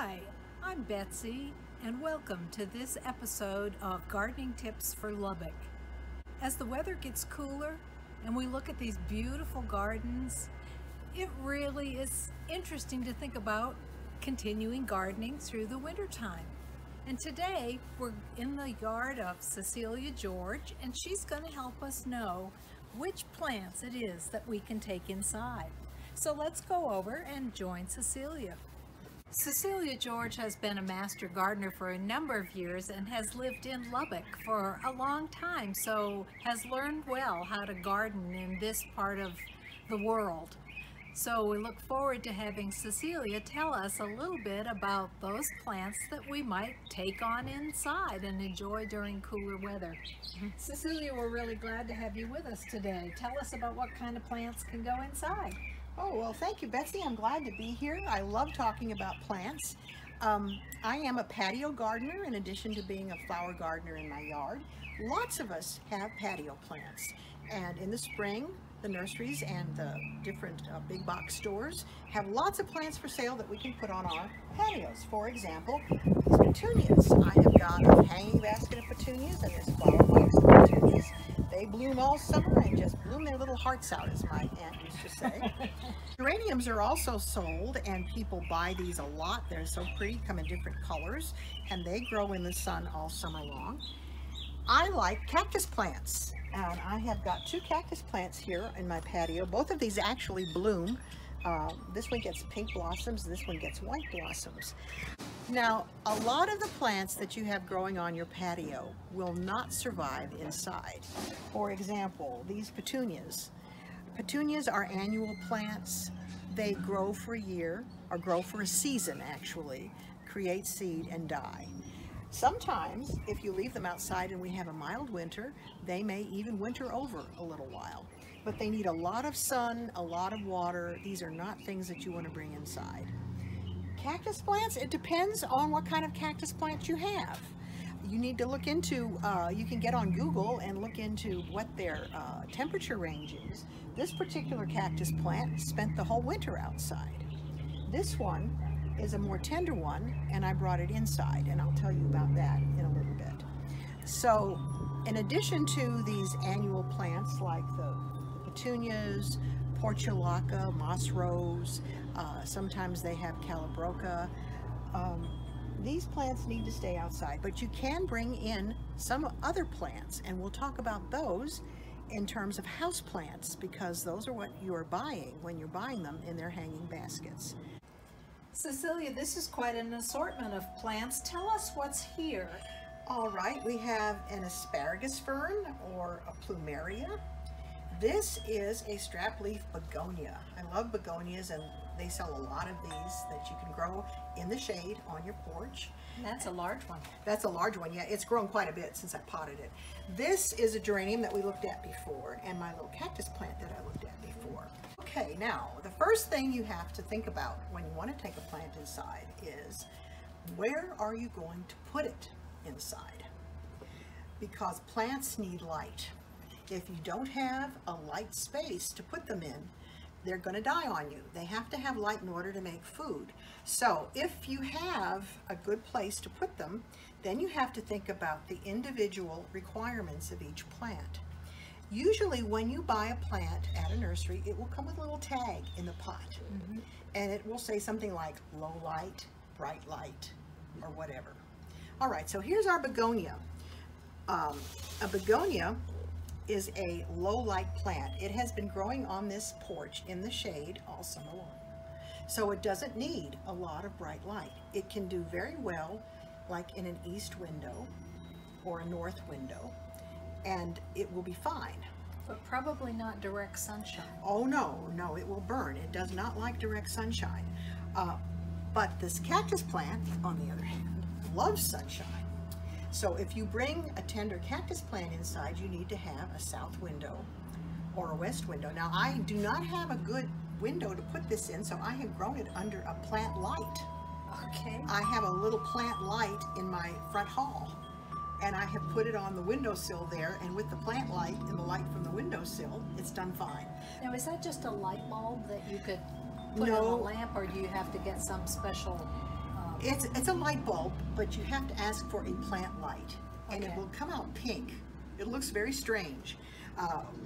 Hi, I'm Betsy, and welcome to this episode of Gardening Tips for Lubbock. As the weather gets cooler and we look at these beautiful gardens, it really is interesting to think about continuing gardening through the wintertime. And today we're in the yard of Cecilia George, and she's going to help us know which plants it is that we can take inside. So let's go over and join Cecilia. Cecilia George has been a master gardener for a number of years and has lived in Lubbock for a long time, so has learned well how to garden in this part of the world. So we look forward to having Cecilia tell us a little bit about those plants that we might take on inside and enjoy during cooler weather. Cecilia, we're really glad to have you with us today. Tell us about what kind of plants can go inside. Oh, well, thank you, Betsy. I'm glad to be here. I love talking about plants. I am a patio gardener in addition to being a flower gardener in my yard. Lots of us have patio plants, and in the spring, the nurseries and the different big box stores have lots of plants for sale that we can put on our patios. For example, these petunias. I have got a hanging basket of petunias and this flower box of petunias. They bloom all summer and just bloom their little hearts out, as my aunt used to say. Geraniums are also sold, and people buy these a lot. They're so pretty, come in different colors, and they grow in the sun all summer long. I like cactus plants, and I have got two cactus plants here in my patio. Both of these actually bloom. This one gets pink blossoms, this one gets white blossoms. Now, a lot of the plants that you have growing on your patio will not survive inside. For example, these petunias. Petunias are annual plants. They grow for a year, or grow for a season actually, create seed and die. Sometimes, if you leave them outside and we have a mild winter, they may even winter over a little while. But they need a lot of sun, a lot of water. These are not things that you want to bring inside. Cactus plants, it depends on what kind of cactus plants you have. You need to look into, you can get on Google and look into what their temperature range is. This particular cactus plant spent the whole winter outside. This one is a more tender one, and I brought it inside, and I'll tell you about that in a little bit. So in addition to these annual plants like the petunias, portulaca, moss rose, sometimes they have calabroca, these plants need to stay outside, but you can bring in some other plants, and we'll talk about those in terms of house plants, because those are what you're buying when you're buying them in their hanging baskets. Cecilia, this is quite an assortment of plants. Tell us what's here. All right, we have an asparagus fern, or a plumeria. This is a strap-leaf begonia. I love begonias, and they sell a lot of these that you can grow in the shade on your porch. That's a large one. That's a large one, yeah. It's grown quite a bit since I potted it. This is a geranium that we looked at before, and my little cactus plant that I looked at before. Okay, now, the first thing you have to think about when you want to take a plant inside is, where are you going to put it inside? Because plants need light. If you don't have a light space to put them in, they're going to die on you. They have to have light in order to make food. So if you have a good place to put them, then you have to think about the individual requirements of each plant. Usually when you buy a plant at a nursery, it will come with a little tag in the pot. And it will say something like low light, bright light, or whatever. All right, so here's our begonia. A begonia is a low light plant. It has been growing on this porch in the shade all summer long. So it doesn't need a lot of bright light. It can do very well like in an east window or a north window, and it will be fine. But probably not direct sunshine. Oh no, it will burn. It does not like direct sunshine. But this cactus plant, on the other hand, loves sunshine. So if you bring a tender cactus plant inside, you need to have a south window or a west window. Now, I do not have a good window to put this in, so I have grown it under a plant light. Okay. I have a little plant light in my front hall, and I have put it on the windowsill there, and with the plant light and the light from the windowsill, it's done fine. Now, is that just a light bulb that you could put in a lamp, or do you have to get some special It's a light bulb, but you have to ask for a plant light, and it Okay. will come out pink. It looks very strange,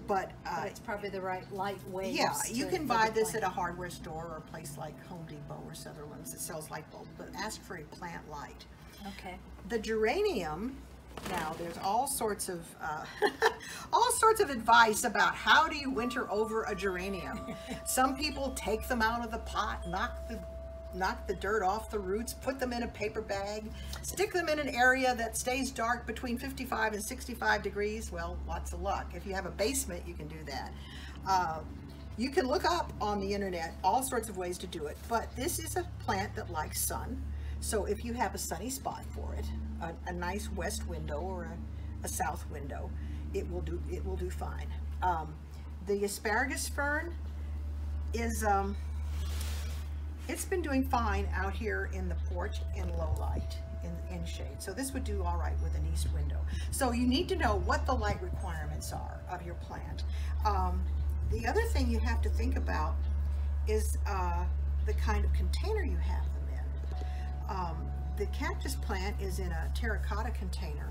but it's probably the right light waves. yeah, you to- can for buy the this at plant. a hardware store or a place like Home Depot or Sutherland's that sells light bulbs, but ask for a plant light. Okay. The geranium, now there's all sorts of all sorts of advice about how do you winter over a geranium. Some people take them out of the pot, knock the dirt off the roots, put them in a paper bag, stick them in an area that stays dark between 55 and 65 degrees. Well, lots of luck. If you have a basement, you can do that. You can look up on the internet all sorts of ways to do it, but this is a plant that likes sun. So if you have a sunny spot for it, a nice west window or a south window, it will do fine. The asparagus fern is it's been doing fine out here in the porch in low light, in shade. So this would do all right with an east window. So you need to know what the light requirements are of your plant. The other thing you have to think about is the kind of container you have them in. The cactus plant is in a terracotta container,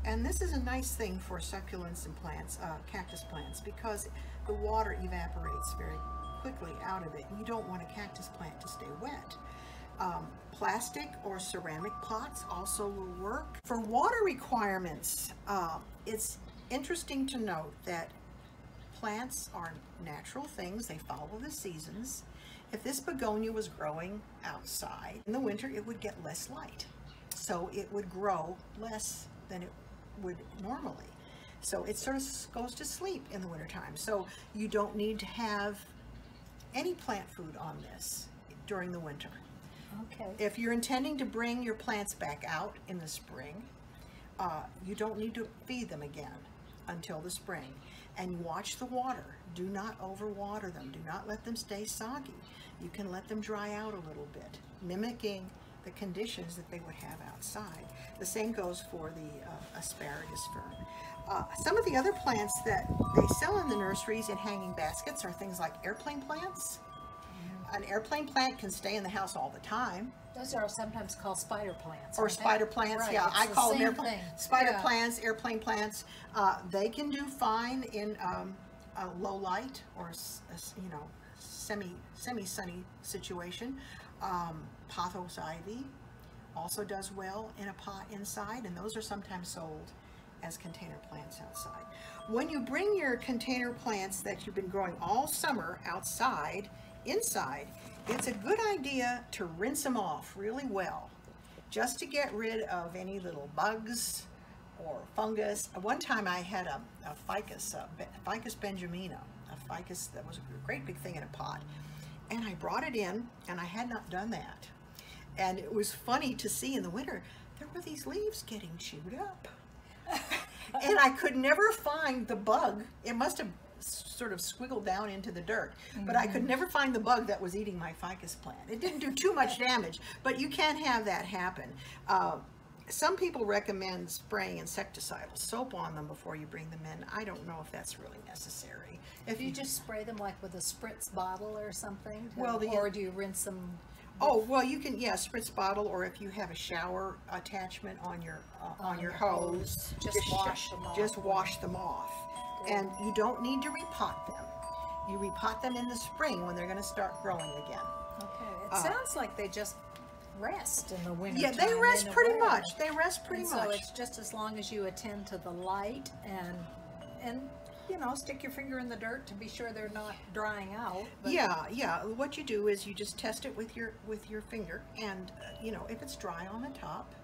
and this is a nice thing for succulents and plants, cactus plants, because the water evaporates very quickly out of it. You don't want a cactus plant to stay wet. Plastic or ceramic pots also will work. For water requirements, it's interesting to note that plants are natural things. They follow the seasons. If this begonia was growing outside in the winter, it would get less light. So it would grow less than it would normally. So it sort of goes to sleep in the wintertime. So you don't need to have any plant food on this during the winter. Okay. If you're intending to bring your plants back out in the spring, you don't need to feed them again until the spring. And watch the water. Do not overwater them. Do not let them stay soggy. You can let them dry out a little bit, mimicking the conditions that they would have outside. The same goes for the asparagus fern. Some of the other plants that they sell in the nurseries in hanging baskets are things like airplane plants. An airplane plant can stay in the house all the time. Those are sometimes called spider plants. Or aren't they? spider plants, Right, yeah. it's I the call them same airplane thing. spider Yeah. plants, airplane plants. They can do fine in a low light or semi-sunny situation. Pothos ivy also does well in a pot inside, and those are sometimes sold as container plants outside. When you bring your container plants that you've been growing all summer inside, it's a good idea to rinse them off really well, just to get rid of any little bugs or fungus. One time I had a ficus benjamina, a ficus that was a great big thing in a pot, and I brought it in, and I had not done that. And it was funny to see in the winter, there were these leaves getting chewed up. And I could never find the bug. It must have sort of squiggled down into the dirt, but I could never find the bug that was eating my ficus plant. It didn't do too much damage, but you can't have that happen. Some people recommend spraying insecticidal soap on them before you bring them in. I don't know if that's really necessary. If you just spray them like with a spritz bottle or something, Well, or do you rinse them? Oh, well, you can, yeah, spritz bottle, or if you have a shower attachment on your hose, Just wash them off. Just wash them off. And you don't need to repot them. You repot them in the spring when they're going to start growing again. Okay. It sounds like they just rest in the winter. Yeah, they rest pretty much. They rest pretty much. So it's just as long as you attend to the light and stick your finger in the dirt to be sure they're not drying out. But Yeah. What you do is you just test it with your finger, and if it's dry on the top,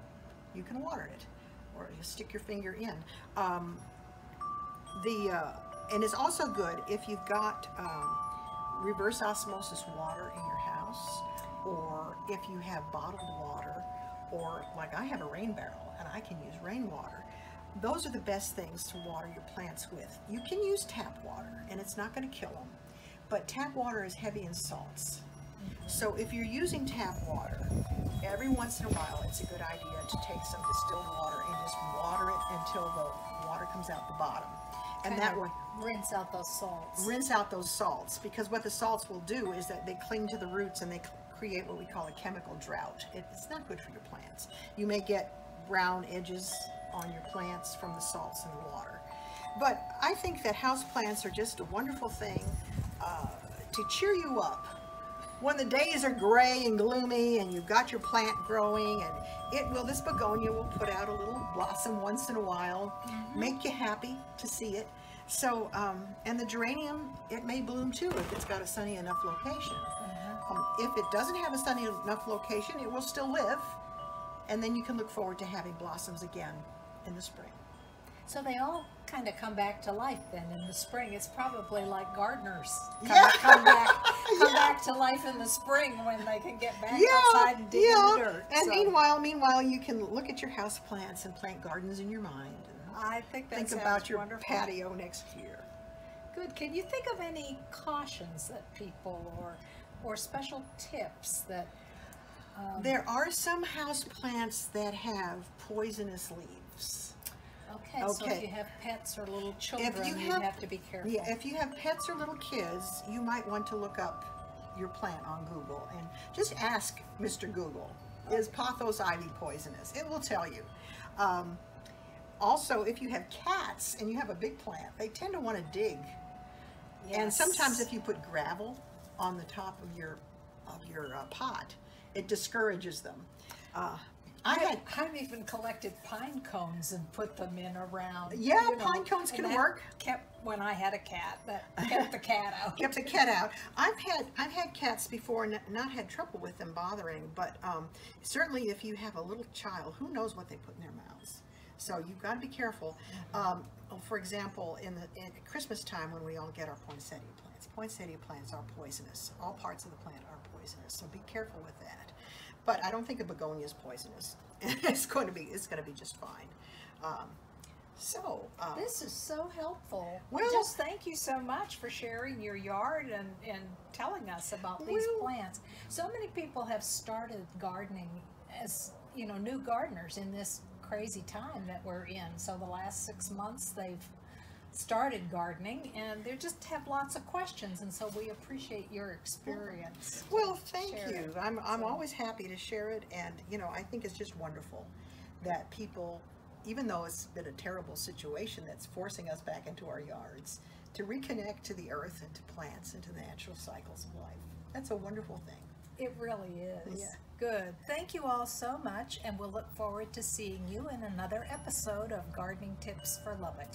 you can water it, or you stick your finger in. And it's also good if you've got reverse osmosis water in your house, or if you have bottled water, or like I have a rain barrel and I can use rainwater. Those are the best things to water your plants with. You can use tap water and it's not going to kill them, but tap water is heavy in salts. So if you're using tap water, every once in a while it's a good idea to take some distilled water and just water it until the water comes out the bottom. And that way, rinse out those salts. rinse out those salts, because what the salts will do is that they cling to the roots and they create what we call a chemical drought. It's not good for your plants. You may get brown edges on your plants from the salts in the water. But I think that houseplants are just a wonderful thing to cheer you up. When the days are gray and gloomy and you've got your plant growing, and this begonia will put out a little blossom once in a while, make you happy to see it. So, and the geranium, it may bloom too if it's got a sunny enough location. If it doesn't have a sunny enough location, it will still live, and then you can look forward to having blossoms again in the spring. So they all kind of come back to life then in the spring. It's probably like gardeners come back to life in the spring when they can get back outside and dig in the dirt. And meanwhile, you can look at your house plants and plant gardens in your mind. And I think that think about your wonderful. Patio next year. Good. Can you think of any cautions that people or special tips that? There are some house plants that have poisonous leaves. Okay, so if you have pets or little children, you have to be careful. Yeah, if you have pets or little kids, you might want to look up your plant on Google and just ask Mr. Google, is pothos ivy poisonous? It will tell you. Also, if you have cats and you have a big plant, they tend to want to dig. Yes. And sometimes if you put gravel on the top of your pot, it discourages them. I've even collected pine cones and put them in around. Yeah, pine cones can work. Kept when I had a cat. That kept the cat out. Kept the cat out. I've had cats before and not had trouble with them bothering, but certainly if you have a little child, who knows what they put in their mouths? So you've got to be careful. For example, at Christmas time when we all get our poinsettia plants are poisonous. All parts of the plant are poisonous, so be careful with that. But I don't think a begonia is poisonous. It's going to be just fine. This is so helpful. Well, just thank you so much for sharing your yard and telling us about these plants. So many people have started gardening as new gardeners in this crazy time that we're in. So the last 6 months they've started gardening and they just have lots of questions, and so we appreciate your experience. Well, thank you. I'm always happy to share it, and I think it's just wonderful that people, even though it's been a terrible situation that's forcing us back into our yards, to reconnect to the earth and to plants and to the natural cycles of life. That's a wonderful thing. It really is. Yeah. Good. Thank you all so much, and we'll look forward to seeing you in another episode of Gardening Tips for Lubbock.